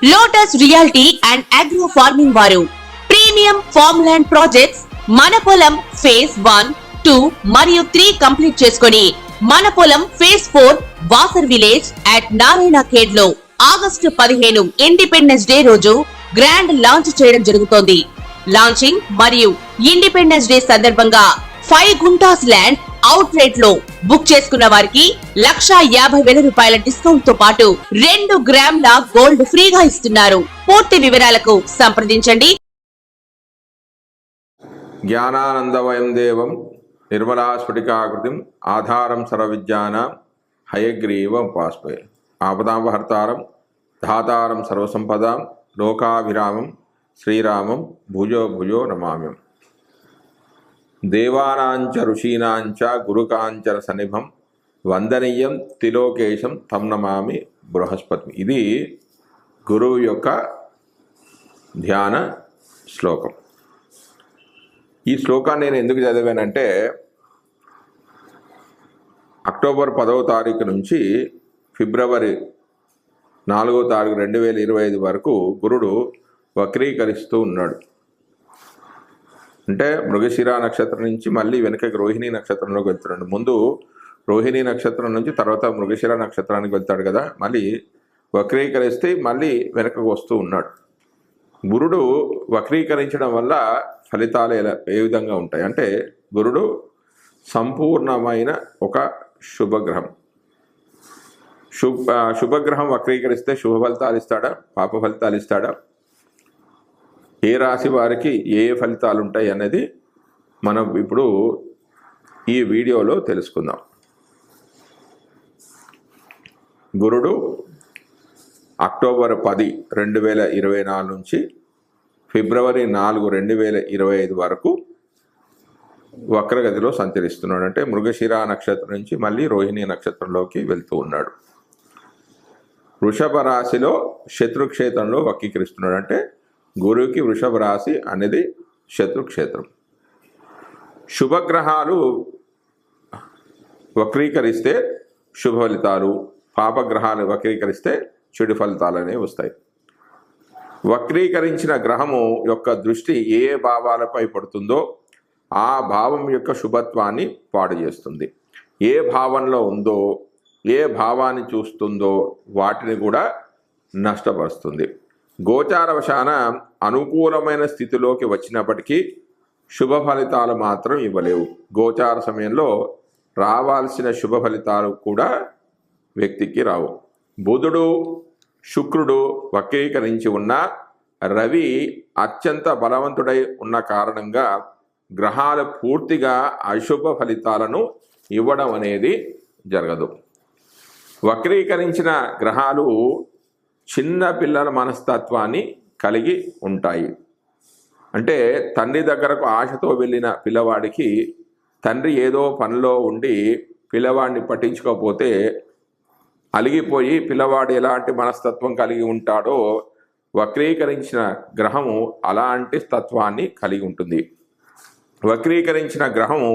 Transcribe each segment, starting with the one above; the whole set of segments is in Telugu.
Lotus reality and agro farming వారు ప్రీమియం ఫార్మ్ ల్యాండ్ ప్రాజెక్ట్స్ మన పొలం ఫేజ్ 1, 2 మరియు 3 కంప్లీట్ చేసుకొని మన పొలం phase 4 Wasar village at Narayana Khed లో ఆగస్టు 15 ఇండిపెండెన్స్ డే రోజు గ్రాండ్ లాంచ్ చేయడం జరుగుతోంది. లాంచింగ్ మరియు ఇండిపెండెన్స్ డే సందర్భంగా 5 గుంటాస్ ల్యాండ్ అవుట్ రేట్ లో బుక్ చేసుకున్న వారికి 1,50,000 రూపాయల డిస్కౌంట్ తో పాటు 2 గ్రాముల గోల్డ్ ఫ్రీగా ఇస్తున్నారు. పూర్తి వివరాలకు సంప్రదించండి. జ్ఞానానందమయం దేవం నిర్మలా స్ఫటికాకృతిం ఆధారం సర్వవిద్యానాం హయగ్రీవం ఉపాస్మహే. ఆపదామహర్తారం ధాతారం సర్వసంపదాం లోకాభిరామం శ్రీరామం భుజో భుజో నమామ్యం. దేవానాంచ ఋషీనాంచ గురుకాంచన సన్నిభం వందనీయం తిలోకేశం తం నమామి బృహస్పతి. ఇది గురువు యొక్క ధ్యాన శ్లోకం. ఈ శ్లోకాన్ని నేను ఎందుకు చదివానంటే అక్టోబర్ 10వ తారీఖు నుంచి ఫిబ్రవరి 4వ తారీఖు 2025 వరకు గురుడు వక్రీకరిస్తూ ఉన్నాడు. అంటే మృగశిర నక్షత్రం నుంచి మళ్ళీ వెనుకకి రోహిణీ నక్షత్రంలోకి వెళ్తున్నాడు. ముందు రోహిణీ నక్షత్రం నుంచి తర్వాత మృగశిర నక్షత్రానికి వెళ్తాడు కదా, మళ్ళీ వక్రీకరిస్తే మళ్ళీ వెనకకు వస్తూ ఉన్నాడు. గురుడు వక్రీకరించడం వల్ల ఫలితాలు ఏ విధంగా ఉంటాయి అంటే, గురుడు సంపూర్ణమైన ఒక శుభగ్రహం. శుభగ్రహం వక్రీకరిస్తే శుభ ఫలితాలు ఇస్తాడా, పాప ఫలితాలు ఇస్తాడా, ఏ రాశి వారికి ఏ ఫలితాలు ఉంటాయి అనేది మనం ఇప్పుడు ఈ వీడియోలో తెలుసుకుందాం. గురుడు అక్టోబర్ 10, 2024 నుంచి ఫిబ్రవరి 4, 2025 వరకు వక్రగతిలో సంచరిస్తున్నాడు. అంటే మృగశిర నక్షత్రం నుంచి మళ్ళీ రోహిణీ నక్షత్రంలోకి వెళ్తూ ఉన్నాడు. వృషభ రాశిలో శత్రుక్షేత్రంలో వక్రీకరిస్తున్నాడు. అంటే గురువుకి వృషభ రాశి అనేది శత్రుక్షేత్రం. శుభగ్రహాలు వక్రీకరిస్తే శుభ ఫలితాలు, పాపగ్రహాలు వక్రీకరిస్తే చెడు ఫలితాలు అనేవి వస్తాయి. వక్రీకరించిన గ్రహము యొక్క దృష్టి ఏ భావాలపై పడుతుందో ఆ భావం యొక్క శుభత్వాన్ని పాడు చేస్తుంది. ఏ భావంలో ఉందో, ఏ భావాన్ని చూస్తుందో వాటిని కూడా నష్టపరుస్తుంది. గోచారవశాన అనుకూలమైన స్థితిలోకి వచ్చినప్పటికీ శుభ ఫలితాలు మాత్రం ఇవ్వలేవు. గోచార సమయంలో రావాల్సిన శుభ ఫలితాలు కూడా వ్యక్తికి రావు. బుధుడు, శుక్రుడు వక్రీకరించి ఉన్న రవి అత్యంత బలవంతుడై ఉన్న కారణంగా గ్రహాలు పూర్తిగా అశుభ ఫలితాలను ఇవ్వడం అనేది జరగదు. వక్రీకరించిన గ్రహాలు చిన్న పిల్లల మనస్తత్వాన్ని కలిగి ఉంటాయి. అంటే తండ్రి దగ్గరకు ఆశతో వెళ్ళిన పిల్లవాడికి తండ్రి ఏదో పనిలో ఉండి పిల్లవాడిని పట్టించుకోకపోతే అలిగిపోయి పిల్లవాడు ఎలాంటి మనస్తత్వం కలిగి ఉంటాడో వక్రీకరించిన గ్రహము అలాంటి తత్వాన్ని కలిగి ఉంటుంది. వక్రీకరించిన గ్రహము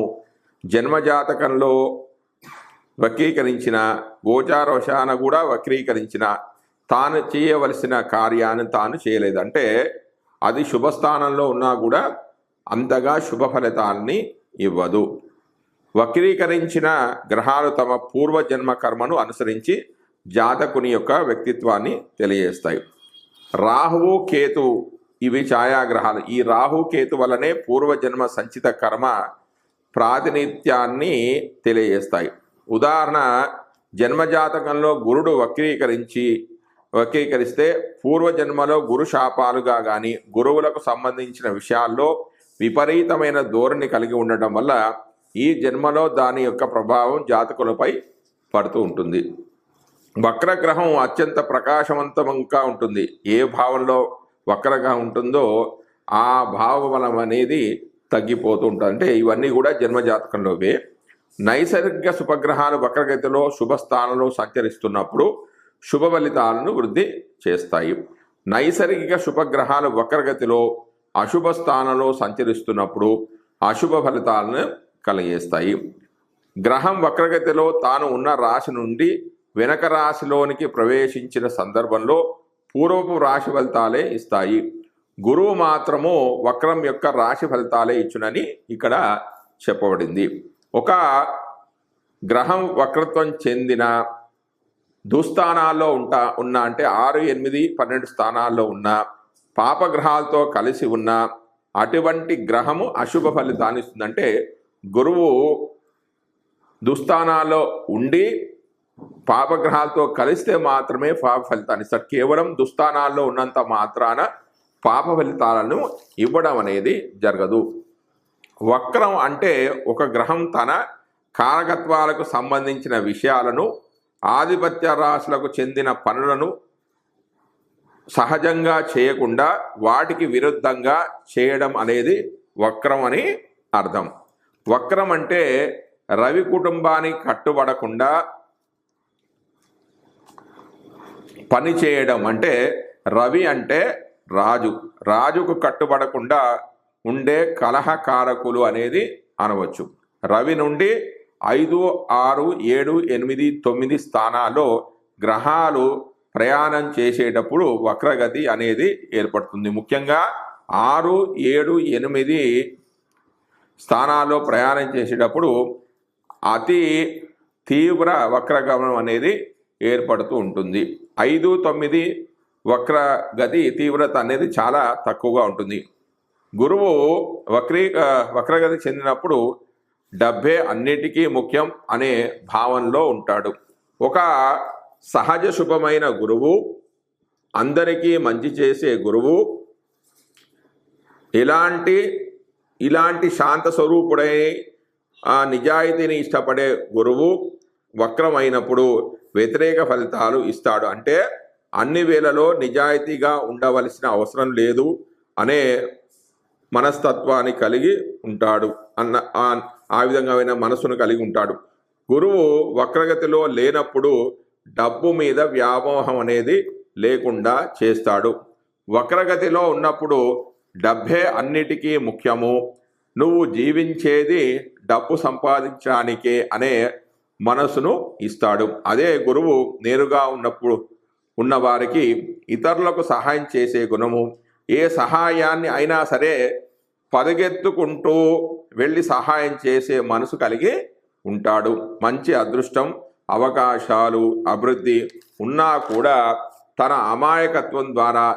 జన్మజాతకంలో వక్రీకరించిన, గోచారవశాన కూడా వక్రీకరించిన, తాను చేయవలసిన కార్యాన్ని తాను చేయలేదంటే అది శుభస్థానంలో ఉన్నా కూడా అంతగా శుభ ఫలితాలని ఇవ్వదు. వక్రీకరించిన గ్రహాలు తమ పూర్వజన్మ కర్మను అనుసరించి జాతకుని యొక్క వ్యక్తిత్వాన్ని తెలియజేస్తాయి. రాహువు, కేతు ఇవి ఛాయాగ్రహాలు. ఈ రాహు కేతు వల్లనే పూర్వజన్మ సంచిత కర్మ ప్రాతినిధ్యాన్ని తెలియజేస్తాయి. ఉదాహరణ, జన్మజాతకంలో గురుడు వక్రీకరిస్తే పూర్వజన్మలో గురు శాపాలుగా కానీ గురువులకు సంబంధించిన విషయాల్లో విపరీతమైన ధోరణి కలిగి ఉండటం వల్ల ఈ జన్మలో దాని యొక్క ప్రభావం జాతకులపై పడుతూ ఉంటుంది. వక్రగ్రహం అత్యంత ప్రకాశవంతంగా ఉంటుంది. ఏ భావంలో వక్రగ్రహం ఉంటుందో ఆ భావబలం అనేది తగ్గిపోతూ ఉంటుంది. అంటే ఇవన్నీ కూడా జన్మజాతకంలోవే. నైసర్గిక శుభగ్రహాలు వక్రగతిలో శుభస్థానంలో సంచరిస్తున్నప్పుడు శుభ ఫలితాలను వృద్ధి చేస్తాయి. నైసర్గిక శుభగ్రహాలు వక్రగతిలో అశుభ స్థానంలో సంచరిస్తున్నప్పుడు అశుభ ఫలితాలను కలిగేస్తాయి. గ్రహం వక్రగతిలో తాను ఉన్న రాశి నుండి వెనక రాశిలోనికి ప్రవేశించిన సందర్భంలో పూర్వపు రాశి ఫలితాలే ఇస్తాయి. గురువు మాత్రము వక్రం యొక్క రాశి ఫలితాలే ఇచ్చునని ఇక్కడ చెప్పబడింది. ఒక గ్రహం వక్రత్వం చెందిన దుస్థానాల్లో ఉన్న అంటే 6, 8, 12 స్థానాల్లో ఉన్న పాపగ్రహాలతో కలిసి ఉన్న అటువంటి గ్రహము అశుభ ఫలితాన్ని ఇస్తుందంటే గురువు దుస్థానాల్లో ఉండి పాపగ్రహాలతో కలిస్తే మాత్రమే పాప ఫలితాన్ని ఇస్తాడు. కేవలం దుస్థానాల్లో ఉన్నంత మాత్రాన పాప ఫలితాలను ఇవ్వడం అనేది జరగదు. వక్రం అంటే ఒక గ్రహం తన కారకత్వాలకు సంబంధించిన విషయాలను, ఆధిపత్య రాశులకు చెందిన పనులను సహజంగా చేయకుండా వాటికి విరుద్ధంగా చేయడం అనేది వక్రం అని అర్థం. వక్రం అంటే రవి కుటుంబానికి కట్టుబడకుండా పని చేయడం. అంటే రవి అంటే రాజుకు కట్టుబడకుండా ఉండే కలహకారకులు అనేది అనవచ్చు. రవి నుండి 5, 6, 7, 8, 9 స్థానాల్లో గ్రహాలు ప్రయాణం చేసేటప్పుడు వక్రగతి అనేది ఏర్పడుతుంది. ముఖ్యంగా 6, 7, 8 స్థానాల్లో ప్రయాణం చేసేటప్పుడు అతి తీవ్ర వక్రగమనం అనేది ఏర్పడుతూ ఉంటుంది. 5, 9 వక్రగతి తీవ్రత అనేది చాలా తక్కువగా ఉంటుంది. గురువు వక్రగతి చెందినప్పుడు డబ్బే అన్నిటికీ ముఖ్యం అనే భావనలో ఉంటాడు. ఒక సహజ శుభమైన గురువు, అందరికీ మంచి చేసే గురువు, ఇలాంటి శాంత స్వరూపుడై నిజాయితీని ఇష్టపడే గురువు వక్రమైనప్పుడు వ్యతిరేక ఫలితాలు ఇస్తాడు. అంటే అన్ని వేళలో నిజాయితీగా ఉండవలసిన అవసరం లేదు అనే మనస్తత్వాన్ని కలిగి ఉంటాడు. ఆ విధంగా మనసును కలిగి ఉంటాడు. గురువు వక్రగతిలో లేనప్పుడు డబ్బు మీద వ్యామోహం అనేది లేకుండా చేస్తాడు. వక్రగతిలో ఉన్నప్పుడు డబ్బే అన్నిటికీ ముఖ్యము, నువ్వు జీవించేది డబ్బు సంపాదించడానికే అనే మనసును ఇస్తాడు. అదే గురువు నేరుగా ఉన్నవారికి ఇతరులకు సహాయం చేసే గుణము, ఏ సహాయాన్ని అయినా సరే పరుగెత్తుకుంటూ వెళ్ళి సహాయం చేసే మనసు కలిగి ఉంటాడు. మంచి అదృష్టం, అవకాశాలు, అభివృద్ధి ఉన్నా కూడా తన అమాయకత్వం ద్వారా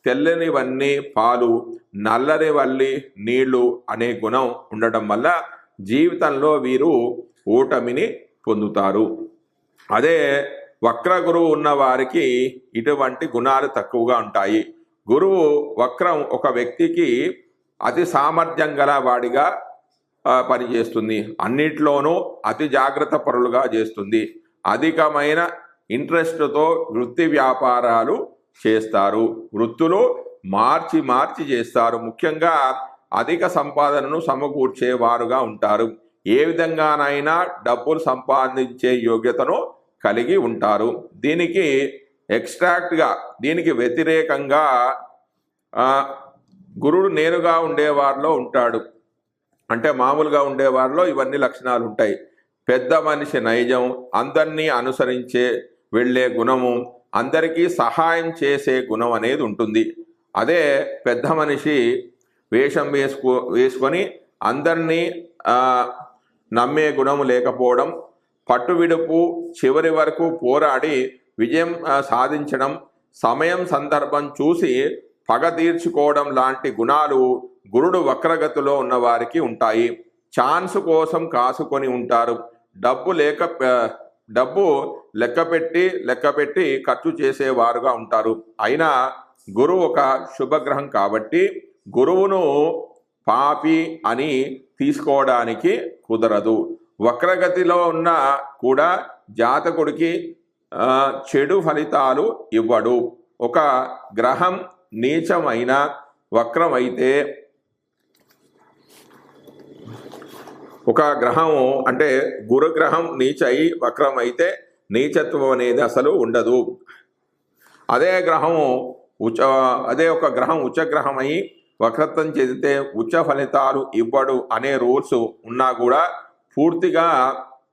తెల్లనివన్నీ పాలు, నల్లనివన్నీ నీళ్లు అనే గుణం ఉండటం వల్ల జీవితంలో వీరు ఓటమిని పొందుతారు. అదే వక్ర గురువు ఉన్న వారికి ఇటువంటి గుణాలు తక్కువగా ఉంటాయి. గురువు వక్రం ఒక వ్యక్తికి అతి సామర్థ్యం గల వాడిగా పనిచేస్తుంది. అన్నిట్లోనూ అతి జాగ్రత్త పరులుగా చేస్తుంది. అధికమైన ఇంట్రెస్ట్తో వృత్తి వ్యాపారాలు చేస్తారు. వృత్తులు మార్చి చేస్తారు. ముఖ్యంగా అధిక సంపాదనను సమకూర్చేవారుగా ఉంటారు. ఏ విధంగానైనా డబ్బులు సంపాదించే యోగ్యతను కలిగి ఉంటారు. దీనికి వ్యతిరేకంగా గురుడు నేరుగా ఉండేవారిలో ఉంటాడు. అంటే మామూలుగా ఉండేవారిలో ఇవన్నీ లక్షణాలు ఉంటాయి. పెద్ద మనిషి నైజం, అందరినీ అనుసరించే వెళ్ళే గుణము, అందరికీ సహాయం చేసే గుణం అనేది ఉంటుంది. అదే పెద్ద మనిషి వేషం వేసుకొని అందరినీ నమ్మే గుణము లేకపోవడం, పట్టువిడుపు, చివరి వరకు పోరాడి విజయం సాధించడం, సమయం సందర్భం చూసి పగ తీర్చుకోవడం లాంటి గుణాలు గురుడు వక్రగతిలో ఉన్నవారికి ఉంటాయి. ఛాన్స్ కోసం కాసుకొని ఉంటారు. డబ్బు లెక్కపెట్టి ఖర్చు చేసేవారుగా ఉంటారు. అయినా గురువు ఒక శుభగ్రహం కాబట్టి గురువును పాపి అని తీసుకోవడానికి కుదరదు. వక్రగతిలో ఉన్న కూడా జాతకుడికి చెడు ఫలితాలు ఇవ్వడు. ఒక గ్రహం నీచమైన వక్రమైతే, ఒక గ్రహము అంటే గురుగ్రహం నీచై వక్రమైతే నీచత్వం అనేది అసలు ఉండదు. అదే ఒక గ్రహం ఉచ్చగ్రహమై వక్రత్వం చెందితే ఉచ్చ ఫలితాలు ఇవ్వడు అనే రూల్స్ ఉన్నా కూడా పూర్తిగా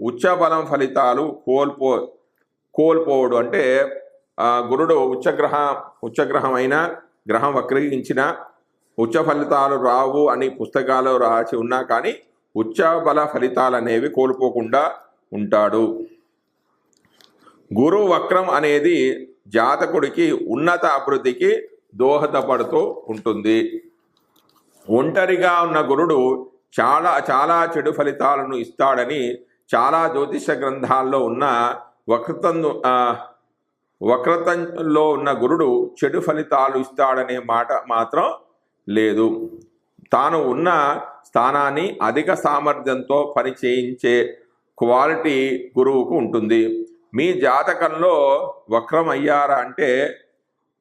ఉచ్చ బలం ఫలితాలు కోల్పోవడు. అంటే గురుడు ఉచ్చగ్రహమైన గ్రహం వక్రీకరించిన ఉచ్చ ఫలితాలు రావు అని పుస్తకాలు రాసి ఉన్నా కానీ ఉచ్చ బల ఫలితాలు అనేవి కోల్పోకుండా ఉంటాడు. గురు వక్రం అనేది జాతకుడికి ఉన్నత అభివృద్ధికి దోహదపడుతూ ఉంటుంది. ఒంటరిగా ఉన్న గురుడు చాలా చాలా చెడు ఫలితాలను ఇస్తాడని చాలా జ్యోతిష గ్రంథాల్లో ఉన్న వక్రతంలో ఉన్న గురుడు చెడు ఫలితాలు ఇస్తాడనే మాట మాత్రం లేదు. తాను ఉన్న స్థానాన్ని అధిక సామర్థ్యంతో పని చేయించే క్వాలిటీ గురువుకు ఉంటుంది. మీ జాతకంలో వక్రం అయ్యారా అంటే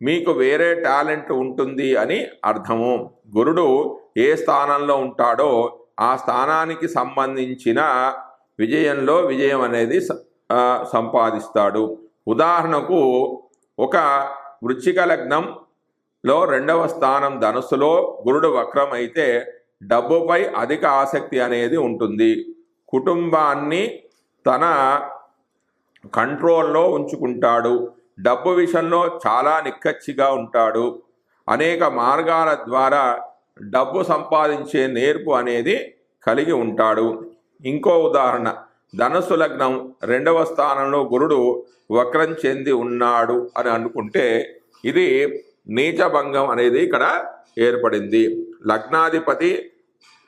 మీకు వేరే టాలెంట్ ఉంటుంది అని అర్థము. గురుడు ఏ స్థానంలో ఉంటాడో ఆ స్థానానికి సంబంధించిన విజయంలో విజయం అనేది సంపాదిస్తాడు. ఉదాహరణకు ఒక వృశ్చిక లగ్నంలో 2వ స్థానం ధనుస్సులో గురుడు వక్రం అయితే డబ్బుపై అధిక ఆసక్తి అనేది ఉంటుంది. కుటుంబాన్ని తన కంట్రోల్లో ఉంచుకుంటాడు. డబ్బు విషయంలో చాలా నిక్కచ్చిగా ఉంటాడు. అనేక మార్గాల ద్వారా డబ్బు సంపాదించే నేర్పు అనేది కలిగి ఉంటాడు. ఇంకో ఉదాహరణ, ధనుస్సు లగ్నం 2వ స్థానంలో గురుడు వక్రం చెంది ఉన్నాడు అని అనుకుంటే ఇది నీచభంగం అనేది ఇక్కడ ఏర్పడింది. లగ్నాధిపతి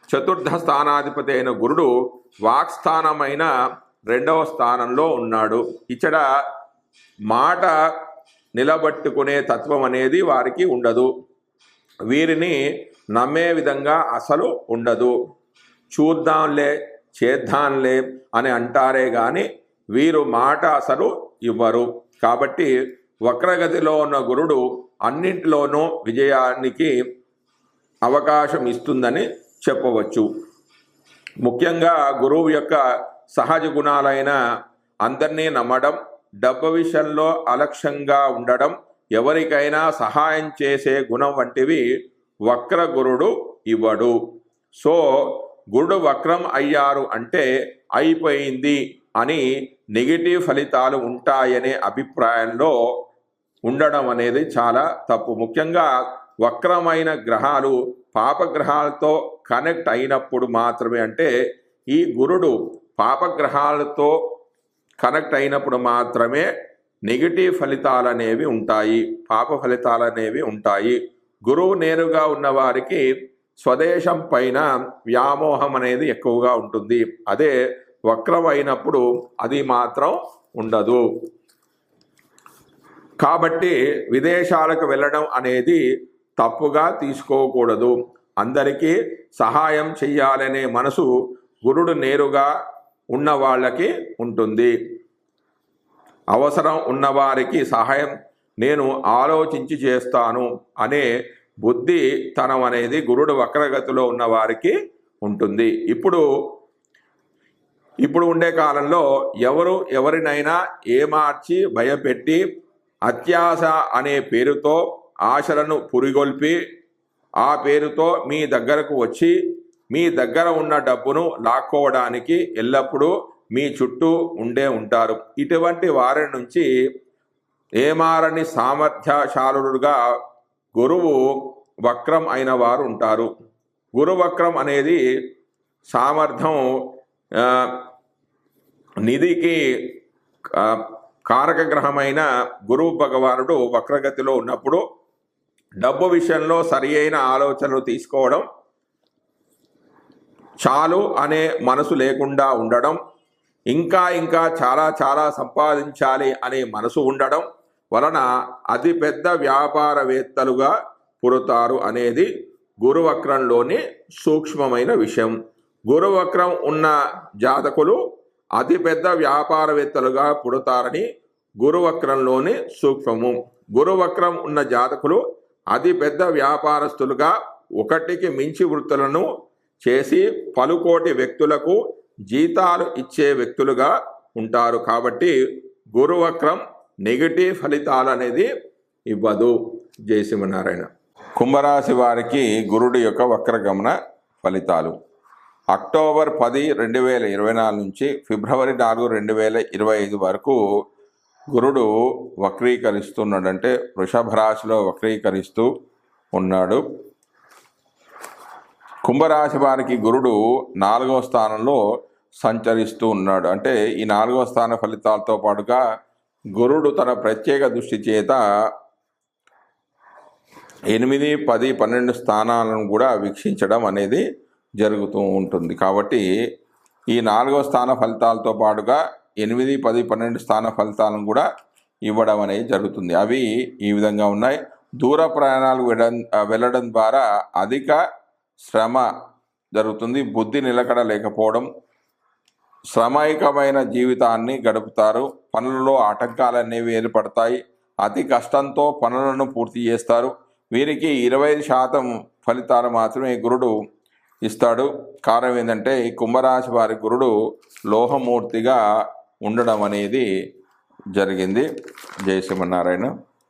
చతుర్థ స్థానాధిపతి అయిన గురుడు వాక్స్థానమైన 2వ స్థానంలో ఉన్నాడు. ఇక్కడ మాట నిలబట్టుకునే తత్వం అనేది వారికి ఉండదు. వీరిని నమ్మే విధంగా అసలు ఉండదు. చూద్దాంలే చేద్దాంలే అని అంటారే కానీ వీరు మాట అసలు ఇవ్వరు. కాబట్టి వక్రగతిలో ఉన్న గురుడు అన్నింటిలోనూ విజయానికి అవకాశం ఇస్తుందని చెప్పవచ్చు. ముఖ్యంగా గురువు యొక్క సహజ గుణాలైన అందరినీ నమ్మడం, డబ్బు విషయంలో అలక్ష్యంగా ఉండడం, ఎవరికైనా సహాయం చేసే గుణం వంటివి వక్ర గురుడు ఇవ్వడు. సో గురుడు వక్రం అయ్యారు అంటే అయిపోయింది అని నెగిటివ్ ఫలితాలు ఉంటాయనే అభిప్రాయంలో ఉండడం అనేది చాలా తప్పు. ముఖ్యంగా వక్రమైన గ్రహాలు పాపగ్రహాలతో కనెక్ట్ అయినప్పుడు మాత్రమే, అంటే ఈ గురుడు పాపగ్రహాలతో కనెక్ట్ అయినప్పుడు మాత్రమే నెగిటివ్ ఫలితాలు అనేవి ఉంటాయి, పాప ఫలితాలు అనేవి ఉంటాయి. గురువు నేరుగా ఉన్నవారికి స్వదేశం పైన వ్యామోహం అనేది ఎక్కువగా ఉంటుంది. అదే వక్రం అయినప్పుడు అది మాత్రం ఉండదు. కాబట్టి విదేశాలకు వెళ్ళడం అనేది తప్పుగా తీసుకోకూడదు. అందరికీ సహాయం చెయ్యాలనే మనసు గురుడు నేరుగా ఉన్న వాళ్ళకి ఉంటుంది. అవసరం ఉన్నవారికి సహాయం నేను ఆలోచించి చేస్తాను అనే బుద్ధితనం అనేది గురుడు వక్రగతిలో ఉన్న వారికి ఉంటుంది. ఇప్పుడు ఉండే కాలంలో ఎవరినైనా ఏమార్చి భయపెట్టి అత్యాశ అనే పేరుతో ఆశలను పురిగొల్పి ఆ పేరుతో మీ దగ్గరకు వచ్చి మీ దగ్గర ఉన్న డబ్బును లాక్కోవడానికి ఎల్లప్పుడూ మీ చుట్టూ ఉంటారు. ఇటువంటి వారి నుంచి ఏమారని సామర్థ్యశాలుడుగా గురువు వక్రం అయిన వారు ఉంటారు. గురు వక్రం అనేది సామర్థ్యం నిధికి కారక గ్రహమైన గురువు భగవానుడు వక్రగతిలో ఉన్నప్పుడు డబ్బు విషయంలో సరి అయిన ఆలోచనలు తీసుకోవడం, చాలు అనే మనసు లేకుండా ఉండడం, ఇంకా చాలా సంపాదించాలి అనే మనసు ఉండడం వలన అతి పెద్ద వ్యాపారవేత్తలుగా పుడతారు అనేది గురువక్రంలోని సూక్ష్మమైన విషయం. గురువక్రం ఉన్న జాతకులు అతిపెద్ద వ్యాపారవేత్తలుగా పుడతారని గురువక్రంలోని సూక్ష్మము. గురువక్రం ఉన్న జాతకులు అతిపెద్ద వ్యాపారస్తులుగా ఒకటికి మించి వృత్తులను చేసి పలుకోటి వ్యక్తులకు జీతాలు ఇచ్చే వ్యక్తులుగా ఉంటారు. కాబట్టి గురువక్రం నెగిటివ్ ఫలితాలు అనేది ఇవ్వదు. జై శ్రీమన్నారాయణ. కుంభరాశి వారికి గురుడు యొక్క వక్రగమన ఫలితాలు అక్టోబర్ 10, 2024 నుంచి ఫిబ్రవరి 4, 2025 వరకు గురుడు వక్రీకరిస్తున్నాడు, అంటే వృషభ రాశిలో వక్రీకరిస్తూ ఉన్నాడు. కుంభరాశి వారికి గురుడు 4వ స్థానంలో సంచరిస్తూ ఉన్నాడు. అంటే ఈ 4వ స్థాన ఫలితాలతో పాటుగా గురుడు తన ప్రత్యేక దృష్టి చేత 8, 10, 12 స్థానాలను కూడా వీక్షించడం అనేది జరుగుతూ ఉంటుంది. కాబట్టి ఈ 4వ స్థాన ఫలితాలతో పాటుగా 8, 10, 12 స్థాన ఫలితాలను కూడా ఇవ్వడం అనేది జరుగుతుంది. అవి ఈ విధంగా ఉన్నాయి. దూర ప్రయాణాలు వెళ్ళడం ద్వారా అధిక శ్రమ జరుగుతుంది. బుద్ధి నిలకడ లేకపోవడం, శ్రమైకమైన జీవితాన్ని గడుపుతారు. పనులలో ఆటంకాలు అనేవి ఏర్పడతాయి. అతి కష్టంతో పనులను పూర్తి చేస్తారు. వీరికి 25% ఫలితాలు మాత్రమే గురుడు ఇస్తాడు. కారణం ఏంటంటే ఈ కుంభరాశి వారి గురుడు లోహమూర్తిగా ఉండడం అనేది జరిగింది. జై శ్రీమన్నారాయణ.